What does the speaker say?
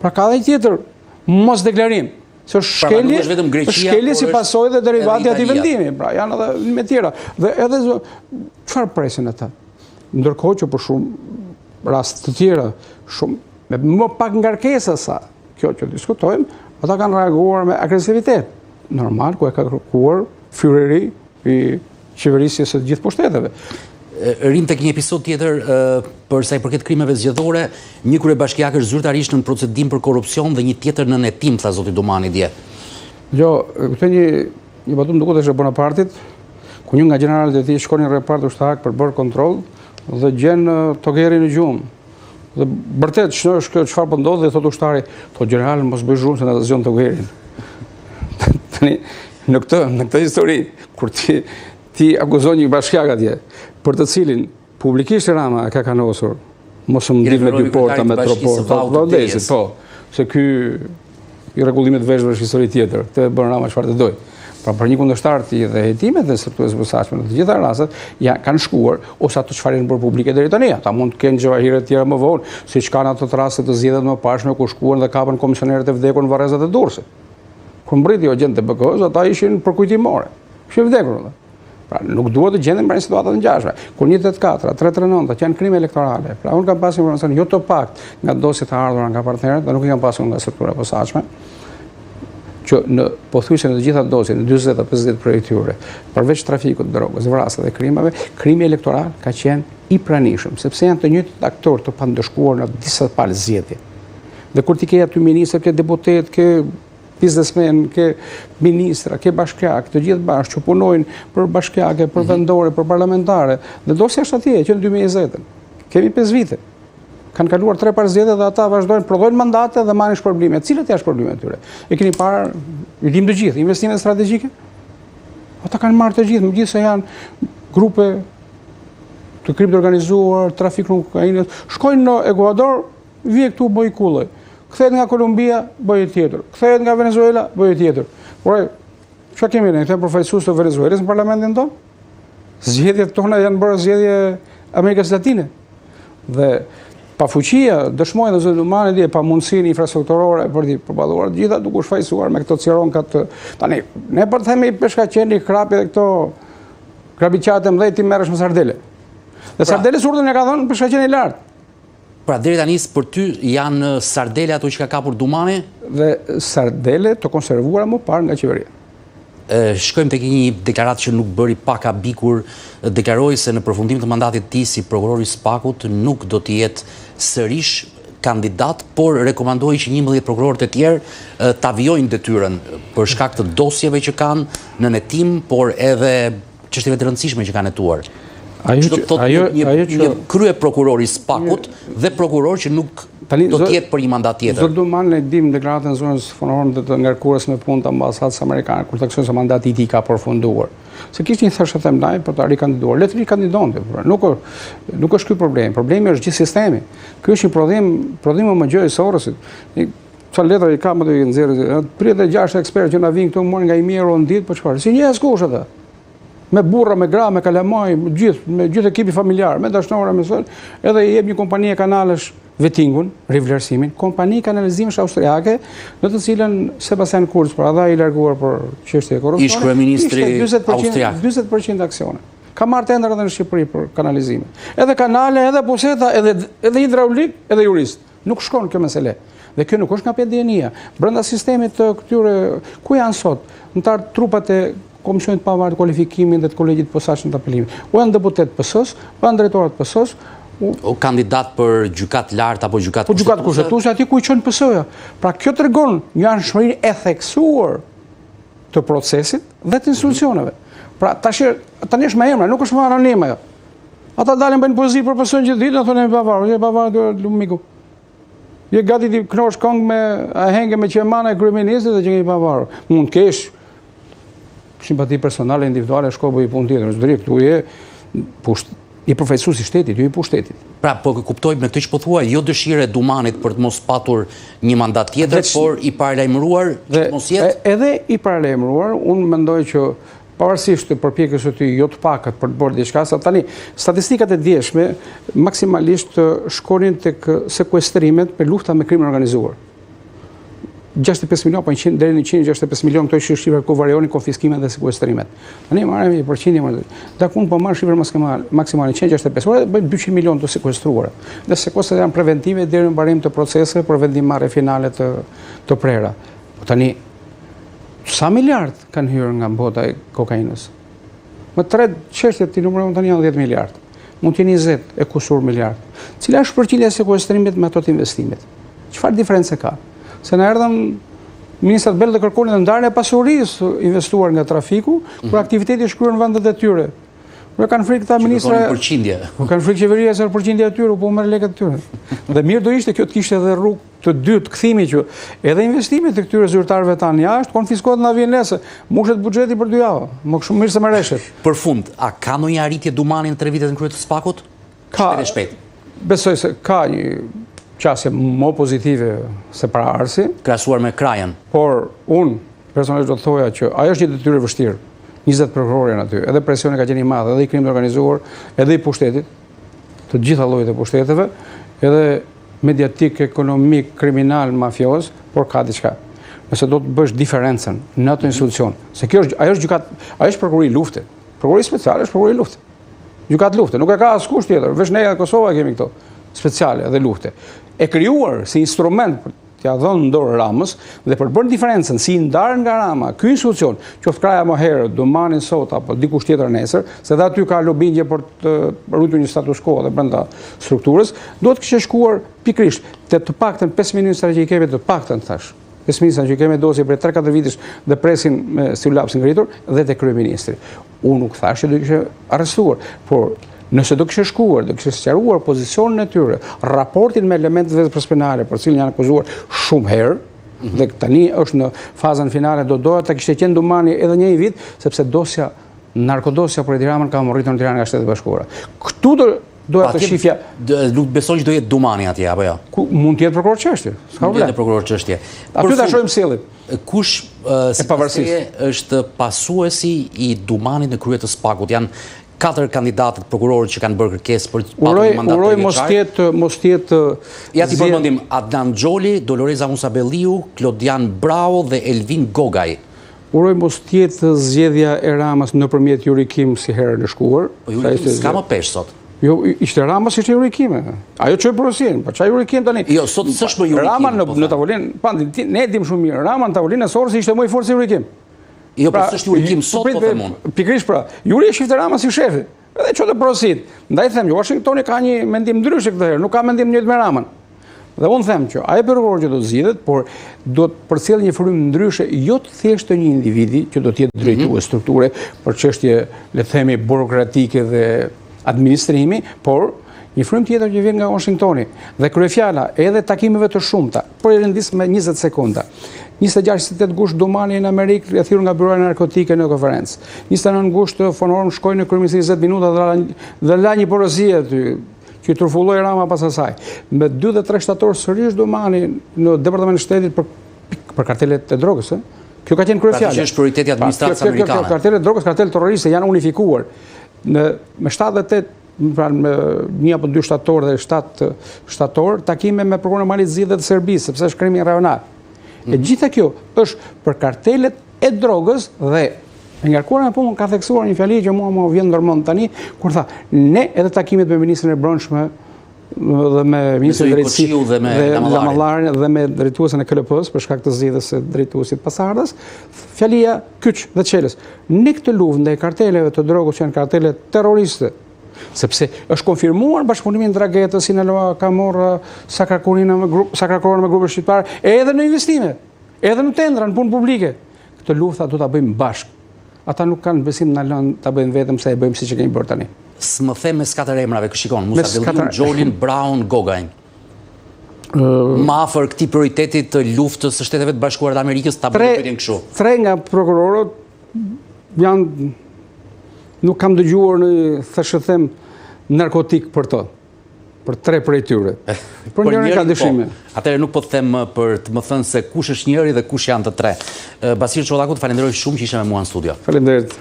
Pra ka dhe tjetër mos deklarim. Se shkelje si pasojë dhe derivati ati vendimi. Pra janë edhe me tjera. Dhe edhe çfarë presin ata? Ndërkohë që për shumë rast të tjera, me më pak ngarkesa sa kjo që diskutojmë, ata kanë reaguar me agresivitet. Normal, ku e ka kërkuar fyreri i qeverisjes së të gjithë pushteteve. Rim tek një episod tjetër për sa i përket krimeve zgjedhore, një kryebashkiak është zyrtarisht në procedim për korrupsion dhe një tjetër në netim, tha zoti Domani dje. Jo, këtë një batum duket është e Bonapartit, ku një nga gjeneralet e tij shkonin në repart ushtarak për bërë kontroll dhe gjen Togerin në gjumë. Dhe vërtet çfarë po ndodh dhe thot ushtari, thot general mos bëj zhurmë se na zgjon Togerin. Tani në këtë histori kur ti akuzon një bashkiak atje për të cilin publikisht Rama ka kanosur mos më ndih me dy porta me troporta vëdesit, po, se ky i rregullimit veshëve është histori tjetër, të bën Rama çfarë të doj. Pra për një kundërshtar ti dhe hetimet dhe strukturës së posaçme në të gjitha rastet kanë shkuar ose ato çfarë janë bërë publike deri tani. Ata mund të kenë gjëra të tjera më vonë, siç kanë ato raste të zgjedhjet më pashme ku shkuan dhe kapën komisionerët e vdekur në Varrezat e Durrësit. Kur mbriti agent të BK-s, ata ishin për kujtimore. Kishin vdekur. Pra nuk duhet të gjenden në situata të ngjashme. Kur 184, 339 që janë krime elektorale. Pra unë kam pasur informacion jo të pakt nga dosjet e ardhura nga partnerët, dhe nuk i kam pasur nga struktura e posaçme, që në pothuajse në të gjitha dosjet, në 40-50 prej tyre, përveç trafikut të drogës, vrasjeve dhe krimeve, krimi elektoral ka qenë i pranishëm, sepse janë të njëjtët aktorë të pandëshkuar në disa palë zgjedhje. Dhe kur ti ke aty ministër, ke deputet, ke biznesmen, ke ministra, ke bashkiak, të gjithë bashkë që punojnë për bashkiake, për vendore, për parlamentare, dhe dosja është atje që në 2020. Kemi 5 vite. Kanë kaluar 3 parë zgjedhje dhe ata vazhdojnë, prodhojnë mandate dhe marrin shpërblime. Cilat janë shpërblimet e tyre? E keni parë, i dim të gjithë, investimet strategjike? Ata kanë marrë të gjithë, megjithëse janë grupe të krimit të organizuar, trafik në kokainë, shkojnë në Ekuador, vije këtu bëj kulloj. Kthehet nga Kolumbia, bëj tjetër. Kthehet nga Venezuela, bëj tjetër. Por çfarë kemi ne? Këta përfaqësues të Venezuelës në parlamentin tonë? Zgjedhjet tona janë bërë zgjedhje Amerikës Latine. Dhe pa fuqia, dëshmojnë dhe zoti Domani dje, pa mundësinë infrastrukturore për të përballuar të gjitha, duke u shfaqsuar me këto cironkat. Tani, ne po themi peshkaqeni, krapi dhe këto krabiqate mëdhej ti merresh me sardele. Dhe sardeles urdhën e ka dhënë peshkaqeni i lartë. Pra deri tani për ty janë sardele ato që ka kapur Domani? Dhe sardele të konservuara më parë nga qeveria. Shkojmë tek një deklaratë që nuk bëri pak abikur, deklaroi se në përfundim të mandatit të tij si prokuror i Spakut nuk do të jetë sërish kandidat, por rekomandoi që 11 prokurorë të tjerë ta vijojnë detyrën për shkak të dosjeve që kanë në netim, por edhe çështjeve të rëndësishme që kanë hetuar. Që do të thotë një krye prokuror i Spakut dhe prokuror që nuk do të jetë për një mandat tjetër. Zot Domani ne dim deklaratën e zonës fonore të ngarkuarës me punë të ambasadës amerikane kur theksoi se mandati i tij ka përfunduar. Se kishte një thashë themdaj për të rikandiduar. Le të rikandidonte. Nuk është ky problemi. Problemi është gjithë sistemi. Ky është një prodhim më gjë i Sorosit. Çfarë letra i ka më të nxjerrë? Pritet 6 ekspertë që na vinë këtu morën nga i mirë on ditë, po çfarë? Si një askush ata. Me burra, me gra, me kalamaj, me gjithë ekipi familjar, me dashnore, me sot, edhe i jep një kompani e kanalesh Vetingun, rivlerësimin, kompani kanalizimesh austriake, në të cilën Sebastian Kurz, pra dha i larguar për çështje korrupsioni, ish kryeministri austriak, 40% aksione. Ka marrë tender edhe në Shqipëri për kanalizime. Edhe kanale, edhe puseta, edhe hidraulik, edhe jurist. Nuk shkon kjo mesele. Dhe kjo nuk është nga PD-nia. Brenda sistemit të këtyre, ku janë sot? Antar trupat e Komisionit pavarur të kualifikimin dhe të kolegjit posaçëm të apelimit. U janë deputet PS-s, u janë drejtorat PS-s, o kandidat për gjykat lart apo gjykat kushtetuese, aty ku i çon PS-ja. Pra kjo tregon një anshmëri e theksuar të procesit dhe të institucioneve. Pra tani është me emra, nuk është më anonim ajo. Ata dalin bëjnë poezi për PS-n gjithë ditën, thonë pavarur miku. Je gati të knosh këngë me ahenge me qemana e kryeministit dhe që je pavarur. Mund të kesh simpati personale individuale, shkopo i punë tjetër, drejt këtu je përfaqësues i shtetit, jo i pushtetit. Pra, po kuptojmë në këtë që po thua, jo dëshire e Dumanit për të mos patur një mandat tjetër, por i paralajmëruar që të mos jetë. Edhe i paralajmëruar, unë mendoj që pavarësisht të përpjekjes së tij jo të pakat për të bërë diçka, tani statistikat e djeshme maksimalisht shkonin tek sekuestrimet për lufta me krimin organizuar. 65 milion, po deri në 165 milion këto ishin shifra ku varionin konfiskimet dhe sekuestrimet. Tani marrim një përqindje, dakun po marr shifrën maksimale 165, ora bëjmë 200 milion të sekuestruara. Dhe sekuestrat janë preventive deri në mbarim të proceseve për vendimmarrje finale të prera. Po tani sa miliard kanë hyrë nga bota e kokainës? Më 3 çështje ti numërojmë tani janë 10 miliard. Mund të jenë 20 e kusur miliard. Cila është përqindja e sekuestrimit me ato të investimit? Çfarë diferencë ka? Se në erdhëm ministrat belë dhe kërkonin dhe ndarjen e pasurisë investuar nga trafiku, për aktiviteti shkruar në vendet e tyre. Por kanë frikë ta ministra. Kanë frikë qeveria se përqindja e tyre, po merr lekët e tyre. Dhe mirë do ishte kjo të kishte edhe rrugë të dytë kthimi që edhe investimet e këtyre zyrtarëve tanë jashtë konfiskohet nga vjenese, mushet buxheti për 2 javë, më shumë mirë se më reshet. Për fund, a ka ndonjë arritje Dumani në 3 vitet në krye të SPAK-ut? Ka. Shpejt. Besoj se ka një qasje më pozitive se para Arsi. Krahasuar me Krajën. Por unë personalisht do të thoja që ajo është një detyrë e vështirë. 20 prokurorë janë aty. Edhe presioni ka qenë i madh, edhe i krimit organizuar, edhe i pushtetit, të gjitha llojet e pushteteve, edhe mediatik, ekonomik, kriminal, mafioz, por ka diçka. Nëse do të bësh diferencën në atë institucion, se ajo është gjykat, ajo është prokurori lufte. Prokurori speciale është prokurori lufte. Gjykat lufte, nuk e ka askush tjetër, veç ne në Kosovë kemi këto speciale dhe lufte. E krijuar si instrument për t'ia dhënë në dorë Ramës dhe për bërë diferencën si ndarë nga Rama, ky institucion, qoftë Kraja më herët, Dumani sot apo dikush tjetër nesër, se dhe aty ka lobingje për të rritur një status quo dhe brenda strukturës, do të kishte shkuar pikërisht të paktën 5 ministra që i kemi të paktën thash. 5 ministra që i kemi dosje për 3-4 vitesh dhe presin me si lapsin ngritur dhe te kryeministri. Unë nuk thash që do kishte arrestuar, por nëse do kishte shkuar, do kishte sqaruar pozicionin e tyre, raportin me elementet vetë-penale për cilin janë akuzuar shumë herë, dhe tani është në fazën finale, do doja ta kishte qenë Dumani edhe një vit, sepse narkodosja për Edi Ramën ka morritur në Tiranë nga Shtetet e Bashkuara. Këtu doja të shifja. Nuk besoj që do jetë Dumani atje apo jo? Mund të jetë prokuror çështje, s'ka problem. Prokuror çështje. Aty ta shohim sjelljen. Kush është pasuesi i Dumanit në krye të SPAK-ut? Janë 4 kandidatët prokurorët që kanë bërë kërkesë për patur mandat të vjeçar. Mos tjetë ja ti përmendim Adnan Xholi, Doloreza Musabelliu, Klodian Brau dhe Elvin Gogaj. Uroj mos tjetë zgjedhja e Ramës nëpërmjet Yuri Kim si herën e shkuar. Po Yuri Kim s'ka më pesh sot. Jo, ishte Ramës, ishte Yuri Kim. Ajo çoi porosin, po çaj Yuri Kim tani. Jo, sot s'është më Yuri Kim. Rama në tavolinë, ne dim shumë mirë. Rama në tavolinë e Sorës ishte më i fortë se Yuri Kim. Jo, po s'është Yuri Kim sot, po them unë. Pikërisht pra, Yuri e shifte Rama si shefi. Edhe çon të porosit. Ndaj them, Washingtoni ka një mendim ndryshe këtë herë, nuk ka mendim njëjtë me Ramën. Dhe unë them që ai prokuror që do të zgjidhet, por do të përcjellë një frymë ndryshe, jo të thjesht të një individi që do të jetë drejtues strukture për çështje, le të themi, burokratike dhe administrimi, por një frymë tjetër që vjen nga Washingtoni. Dhe kryefjala edhe takimeve të shumta, por e rendis me 20 sekonda. 26-28 gusht Dumani në Amerikë e thirrur nga byroja narkotike në konferencë. 29 gusht von Orm shkoi në kryeministri 20 minuta dhe la një porosi aty që i turfulloi Rama pas asaj. Me 2 dhe 3 shtator sërish Dumani në departamentin e shtetit për kartelet e drogës, Kjo ka qenë kryefjala. Pra që është prioriteti administratës amerikane. Kartelet e drogës, kartelet terroriste janë unifikuar. Me 78 pra me 1 apo 2 shtator dhe 7 shtator, takime me prokurorin e Malit Zi dhe të Serbisë, sepse është krimi rajonal. E gjitha kjo është për kartelet e drogës dhe e ngarkuar me punën ka theksuar një fjali që mua më vjen ndërmend tani, kur tha, ne edhe takimet me ministrin e brendshme dhe me ministrin e drejtësisë dhe Lamallarin dhe me drejtuesin e KLP-s për shkak të zgjidhjes së drejtuesit pasardhës, fjalia kyç dhe çelës. Ne këtë luftë ndaj karteleve të drogës që janë kartele terroriste, sepse është konfirmuar bashkëpunimi i Dragetës, Sinaloa ka marrë Sakrakorina me grupe shqiptare, edhe në investime, edhe në tendra, në punë publike. Këtë lufta do ta bëjmë bashkë. Ata nuk kanë besim na lënë ta bëjmë vetëm se e bëjmë siç e kemi bërë tani. S'më them mes 4 emrave, shikon, Musabelliu, Xholin, Brown, Gogaj. Më afër këtij prioritetit të luftës së Shteteve të Bashkuara të Amerikës ta bëjmë kështu. 3 nga prokurorët janë nuk kam dëgjuar në thashë them narkotik për to. Për 3 prej tyre. Për njërin ka dyshime. Atëherë nuk po të them për të më thënë se kush është njëri dhe kush janë të 3. Basir Çollaku, të falenderoj shumë që ishe me mua në studio. Faleminderit.